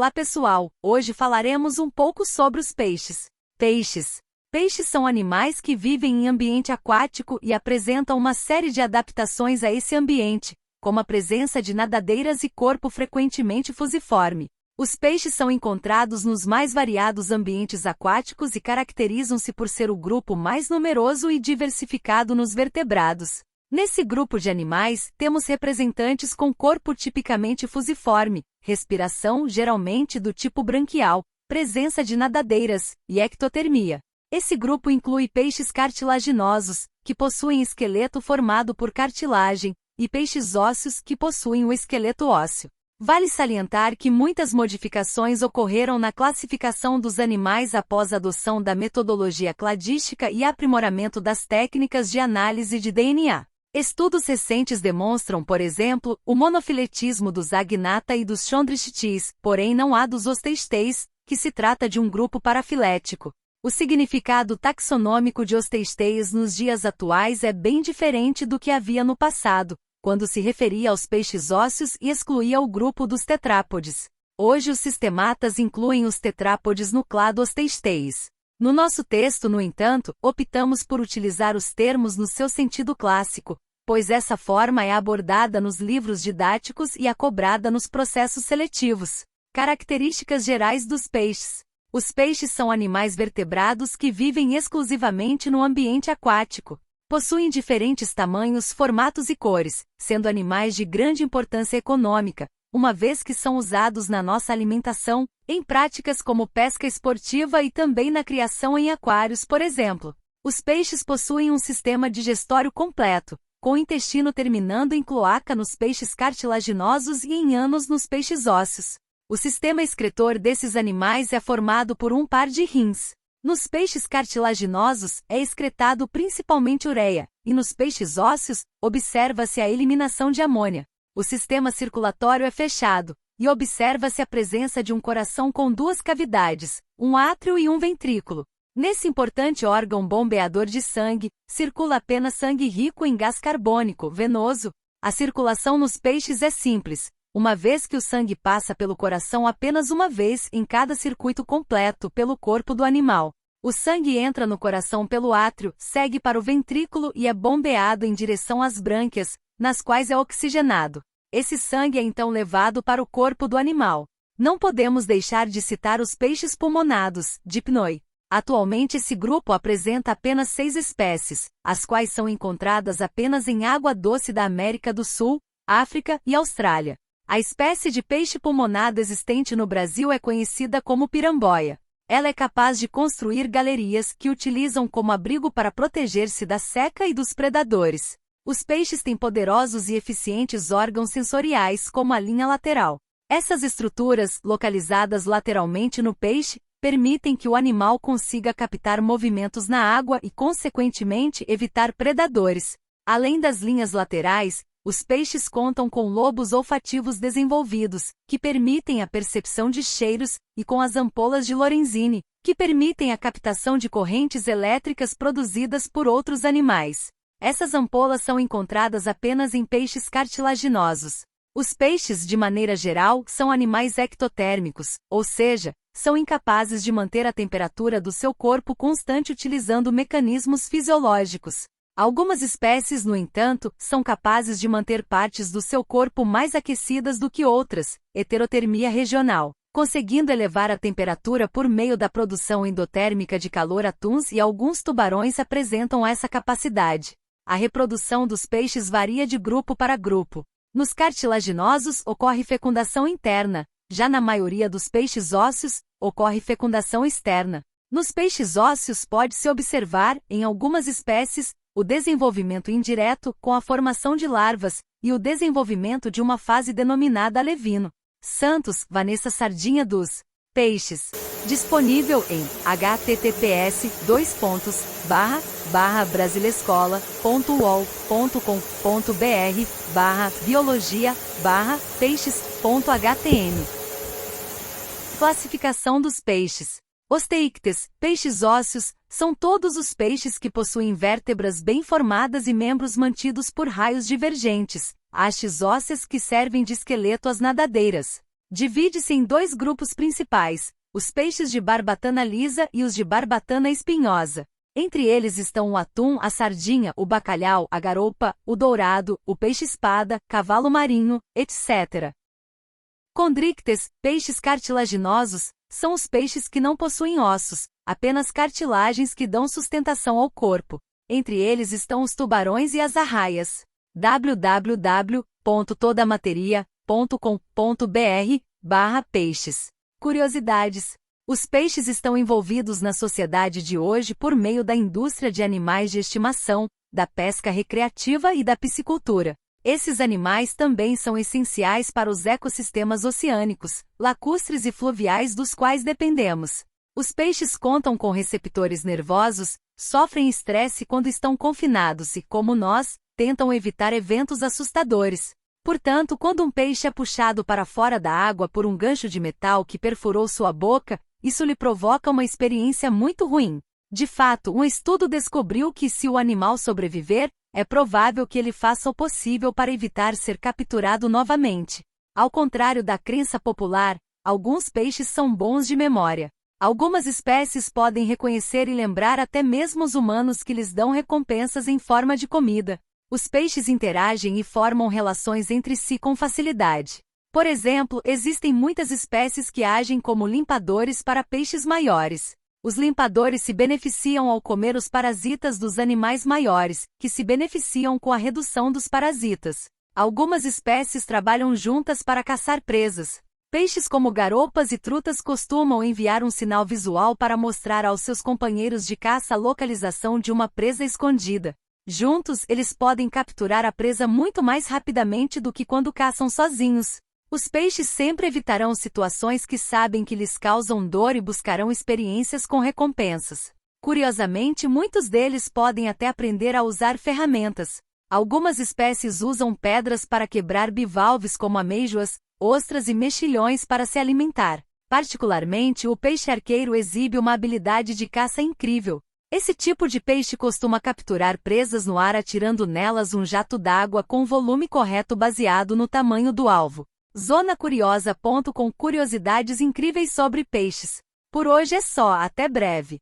Olá pessoal, hoje falaremos um pouco sobre os peixes. Peixes são animais que vivem em ambiente aquático e apresentam uma série de adaptações a esse ambiente, como a presença de nadadeiras e corpo frequentemente fusiforme. Os peixes são encontrados nos mais variados ambientes aquáticos e caracterizam-se por ser o grupo mais numeroso e diversificado nos vertebrados. Nesse grupo de animais, temos representantes com corpo tipicamente fusiforme, respiração geralmente do tipo branquial, presença de nadadeiras e ectotermia. Esse grupo inclui peixes cartilaginosos, que possuem esqueleto formado por cartilagem, e peixes ósseos que possuem o esqueleto ósseo. Vale salientar que muitas modificações ocorreram na classificação dos animais após a adoção da metodologia cladística e aprimoramento das técnicas de análise de DNA. Estudos recentes demonstram, por exemplo, o monofiletismo dos Agnatha e dos Chondrichthyes, porém não há dos Osteichthyes, que se trata de um grupo parafilético. O significado taxonômico de Osteichthyes nos dias atuais é bem diferente do que havia no passado, quando se referia aos peixes ósseos e excluía o grupo dos tetrápodes. Hoje os sistematas incluem os tetrápodes no clado Osteichthyes. No nosso texto, no entanto, optamos por utilizar os termos no seu sentido clássico, pois essa forma é abordada nos livros didáticos e acobrada nos processos seletivos. Características gerais dos peixes. Os peixes são animais vertebrados que vivem exclusivamente no ambiente aquático. Possuem diferentes tamanhos, formatos e cores, sendo animais de grande importância econômica, uma vez que são usados na nossa alimentação, em práticas como pesca esportiva e também na criação em aquários, por exemplo. Os peixes possuem um sistema digestório completo, com o intestino terminando em cloaca nos peixes cartilaginosos e em ânus nos peixes ósseos. O sistema excretor desses animais é formado por um par de rins. Nos peixes cartilaginosos, é excretado principalmente ureia, e nos peixes ósseos, observa-se a eliminação de amônia. O sistema circulatório é fechado, e observa-se a presença de um coração com duas cavidades, um átrio e um ventrículo. Nesse importante órgão bombeador de sangue, circula apenas sangue rico em gás carbônico, venoso. A circulação nos peixes é simples, uma vez que o sangue passa pelo coração apenas uma vez em cada circuito completo pelo corpo do animal. O sangue entra no coração pelo átrio, segue para o ventrículo e é bombeado em direção às brânquias, nas quais é oxigenado. Esse sangue é então levado para o corpo do animal. Não podemos deixar de citar os peixes pulmonados, Dipnoi. Atualmente esse grupo apresenta apenas 6 espécies, as quais são encontradas apenas em água doce da América do Sul, África e Austrália. A espécie de peixe pulmonado existente no Brasil é conhecida como piramboia. Ela é capaz de construir galerias que utilizam como abrigo para proteger-se da seca e dos predadores. Os peixes têm poderosos e eficientes órgãos sensoriais como a linha lateral. Essas estruturas, localizadas lateralmente no peixe, permitem que o animal consiga captar movimentos na água e, consequentemente, evitar predadores. Além das linhas laterais, os peixes contam com lobos olfativos desenvolvidos, que permitem a percepção de cheiros, e com as ampolas de Lorenzini, que permitem a captação de correntes elétricas produzidas por outros animais. Essas ampolas são encontradas apenas em peixes cartilaginosos. Os peixes, de maneira geral, são animais ectotérmicos, ou seja, são incapazes de manter a temperatura do seu corpo constante utilizando mecanismos fisiológicos. Algumas espécies, no entanto, são capazes de manter partes do seu corpo mais aquecidas do que outras, heterotermia regional, conseguindo elevar a temperatura por meio da produção endotérmica de calor. Atuns e alguns tubarões apresentam essa capacidade. A reprodução dos peixes varia de grupo para grupo. Nos cartilaginosos ocorre fecundação interna, já na maioria dos peixes ósseos, ocorre fecundação externa. Nos peixes ósseos pode-se observar, em algumas espécies, o desenvolvimento indireto com a formação de larvas, e o desenvolvimento de uma fase denominada alevino. Santos, Vanessa Sardinha dos Peixes. Disponível em https://brasilescola.uol.com.br/biologia/peixes.htm. Classificação dos peixes. Osteíctes, peixes ósseos, são todos os peixes que possuem vértebras bem formadas e membros mantidos por raios divergentes, hastes ósseas que servem de esqueleto às nadadeiras. Divide-se em dois grupos principais, os peixes de barbatana lisa e os de barbatana espinhosa. Entre eles estão o atum, a sardinha, o bacalhau, a garoupa, o dourado, o peixe-espada, cavalo marinho, etc. Condrictes, peixes cartilaginosos, são os peixes que não possuem ossos, apenas cartilagens que dão sustentação ao corpo. Entre eles estão os tubarões e as arraias. www.todamateria.com.br/peixes. Curiosidades. Os peixes estão envolvidos na sociedade de hoje por meio da indústria de animais de estimação, da pesca recreativa e da piscicultura. Esses animais também são essenciais para os ecossistemas oceânicos, lacustres e fluviais dos quais dependemos. Os peixes contam com receptores nervosos, sofrem estresse quando estão confinados e, como nós, tentam evitar eventos assustadores. Portanto, quando um peixe é puxado para fora da água por um gancho de metal que perfurou sua boca, isso lhe provoca uma experiência muito ruim. De fato, um estudo descobriu que se o animal sobreviver, é provável que ele faça o possível para evitar ser capturado novamente. Ao contrário da crença popular, alguns peixes são bons de memória. Algumas espécies podem reconhecer e lembrar até mesmo os humanos que lhes dão recompensas em forma de comida. Os peixes interagem e formam relações entre si com facilidade. Por exemplo, existem muitas espécies que agem como limpadores para peixes maiores. Os limpadores se beneficiam ao comer os parasitas dos animais maiores, que se beneficiam com a redução dos parasitas. Algumas espécies trabalham juntas para caçar presas. Peixes como garoupas e trutas costumam enviar um sinal visual para mostrar aos seus companheiros de caça a localização de uma presa escondida. Juntos, eles podem capturar a presa muito mais rapidamente do que quando caçam sozinhos. Os peixes sempre evitarão situações que sabem que lhes causam dor e buscarão experiências com recompensas. Curiosamente, muitos deles podem até aprender a usar ferramentas. Algumas espécies usam pedras para quebrar bivalves como amêijoas, ostras e mexilhões para se alimentar. Particularmente, o peixe arqueiro exibe uma habilidade de caça incrível. Esse tipo de peixe costuma capturar presas no ar atirando nelas um jato d'água com o volume correto baseado no tamanho do alvo. zonacuriosa.com Curiosidades incríveis sobre peixes. Por hoje é só, até breve.